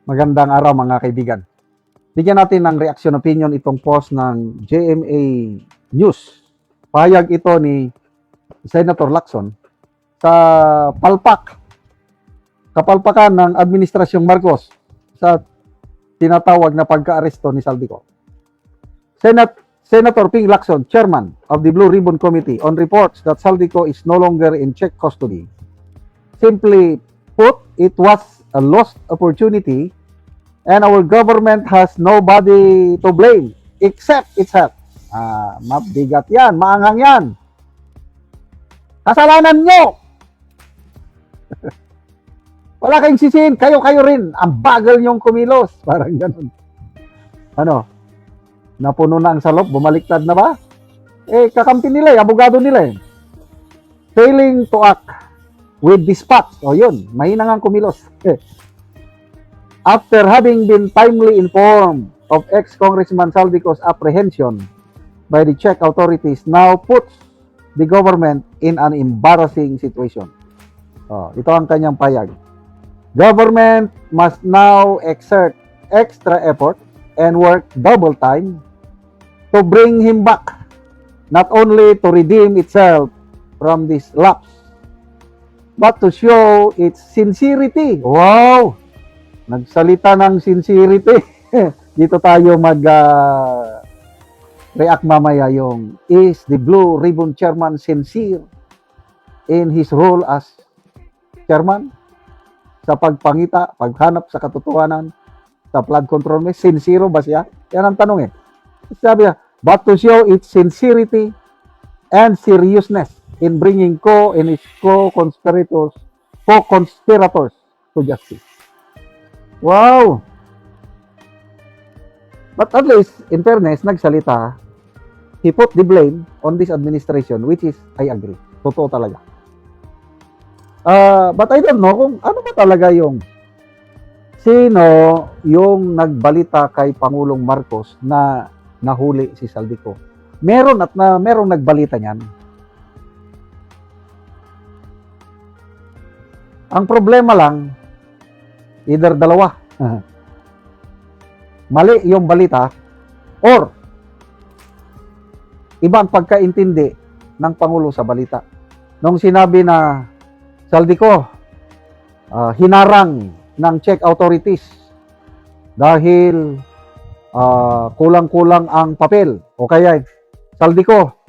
Magandang araw mga kaibigan. Bigyan natin ng reaction opinion itong post ng GMA News. Pahayag ito ni Senator Lacson sa kapalpakan ng Administrasyong Marcos sa tinatawag na pagka-aresto ni Saldico. Senator Ping Lacson, Chairman of the Blue Ribbon Committee on reports that Saldico is no longer in check custody. Simply put, it was a lost opportunity and our government has nobody to blame except itself. Mabigat yan, maanghang yan. Kasalanan nyo! Wala kayong sisihin, kayo-kayo rin. Ang bagal nyong kumilos. Parang ganun. Ano? Napuno na ang salop, bumaliktad na ba? Kakampi nila abogado nila Failing to act with dispatch. Yun, mahina nga kumilos. After having been timely informed of ex-Congressman Saldico's apprehension by the Czech authorities, now puts the government in an embarrassing situation. Ito ang kanyang payag. Government must now exert extra effort and work double time to bring him back, not only to redeem itself from this lapse, but to show its sincerity. Wow! Nagsalita ng sincerity. Dito tayo react mamaya yung, is the Blue Ribbon Chairman sincere in his role as chairman? Sa pagpangita, paghanap sa katotohanan, sa flood control measures, sincero ba siya? Yan ang tanong Sabi niya, but to show its sincerity and seriousness in bringing and his co-conspirators to justice. Wow! But at least, in fairness, nagsalita, he put the blame on this administration, which is, I agree. Totoo talaga. But I don't know kung ano ba talaga sino yung nagbalita kay Pangulong Marcos na nahuli si Saldico. Merong nagbalita niyan. Ang problema lang, either dalawa. Mali yung balita or iba ang pagkaintindi ng Pangulo sa balita. Nung sinabi na Saldico hinarang ng Czech authorities dahil kulang-kulang ang papel o kaya Saldico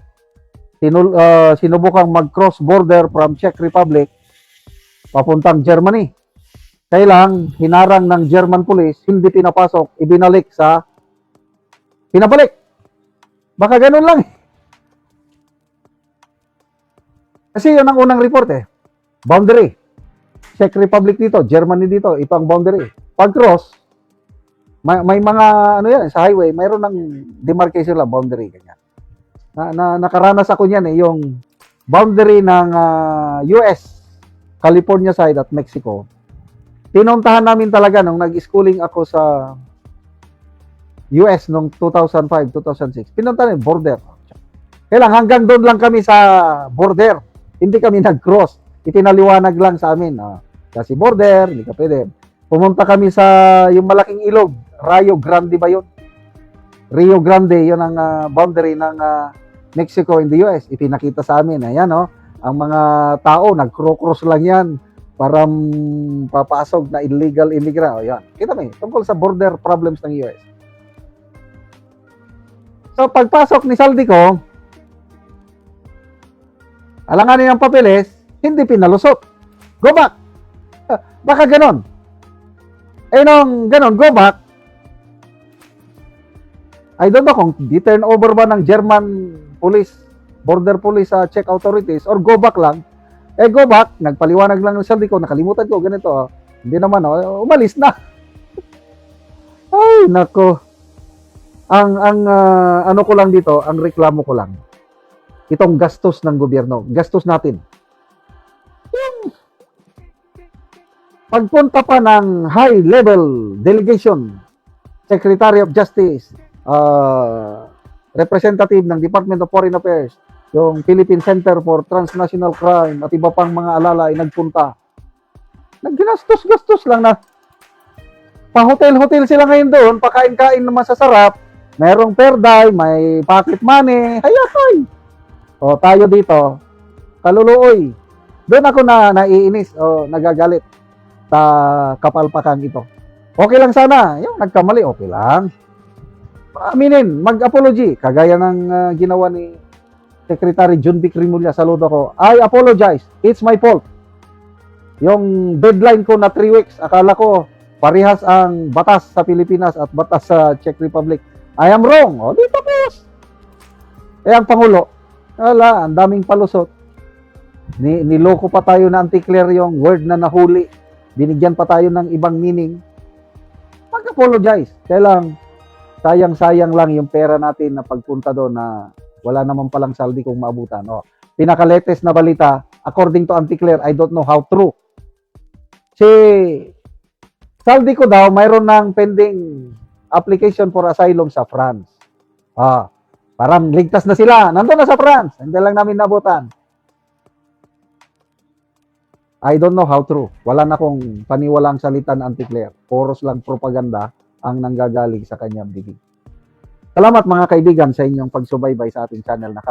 sinubukang mag-cross border from Czech Republic papuntang Germany. Kailang hinarang ng German police, hindi pinapasok, pinabalik. Baka ganun lang. Kasi yun ang unang report Boundary. Czech Republic dito, Germany dito, ipang boundary. Pag-cross, may mga sa highway, mayroon ng demarcation lang, boundary ganyan. Nakaranas ako niyan yung boundary ng US, California side at Mexico. Pinuntahan namin talaga nung nag-schooling ako sa US nung 2005, 2006. Pinuntahan namin border. Kailang hanggang doon lang kami sa border. Hindi kami nag-cross. Itinaliwanag lang sa amin. Kasi border, hindi ka pwede. Pumunta kami sa yung malaking ilog. Rio Grande ba yun? Rio Grande, yun ang boundary ng Mexico and the US. Ipinakita sa amin. Ayan, ang mga tao, nag-cross lang yan para papasok na illegal immigrant. Ayan. Kita mo tungkol sa border problems ng US. So, pagpasok ni Saldico, alanganin ang papeles, hindi pinalusot. Go back. Baka ganon. Nung ganon, go back. I don't know kung di-turn over ba ng German police, border police sa Czech authorities, or go back lang. Go back, nagpaliwanag lang ng Saldico, nakalimutan ko, ganito. Hindi naman, umalis na. Ay, nako. Ang ano ko lang dito, ang reklamo ko lang. Itong gastos ng gobyerno, gastos natin. Yung pagpunta pa ng high-level delegation, Secretary of Justice, representative ng Department of Foreign Affairs, yung Philippine Center for Transnational Crime at iba pang mga alala ay nagpunta. Nagginastos-gastos lang na Pa-hotel-hotel sila ngayon doon, pakain-kain na masasarap, merong perday, may pocket money, hayatay. O tayo dito, kaluluoy. Doon ako naiinis o nagagalit sa kapalpakan ito. Okay lang sana, yung nagkamali, okay lang. Aminin, mag-apology, kagaya ng ginawa ni Secretary John Vic Rimulya, saludo ko. I apologize, it's my fault. Yung deadline ko na 3 weeks, akala ko parehas ang batas sa Pilipinas at batas sa Czech Republic. I am wrong. O, di tapos. Eh, ang Pangulo, wala, ang daming palusot. Niloko pa tayo na anti-clear yung word na nahuli. Binigyan pa tayo ng ibang meaning. Mag-apologize. Kaya lang, sayang-sayang lang yung pera natin na pagpunta doon na wala naman palang saldi kung maabutan. O, pinaka-latest na balita, according to anti-clear, I don't know how true. Si saldi ko daw, mayroon ng pending application for asylum sa France. Parang ligtas na sila. Nandun na sa France. Hindi lang namin nabutan. I don't know how true. Wala na akong paniwalang salita na anti-clear. Poros lang propaganda ang nanggagaling sa kanyang bibig. Salamat mga kaibigan sa inyong pagsubaybay sa ating channel na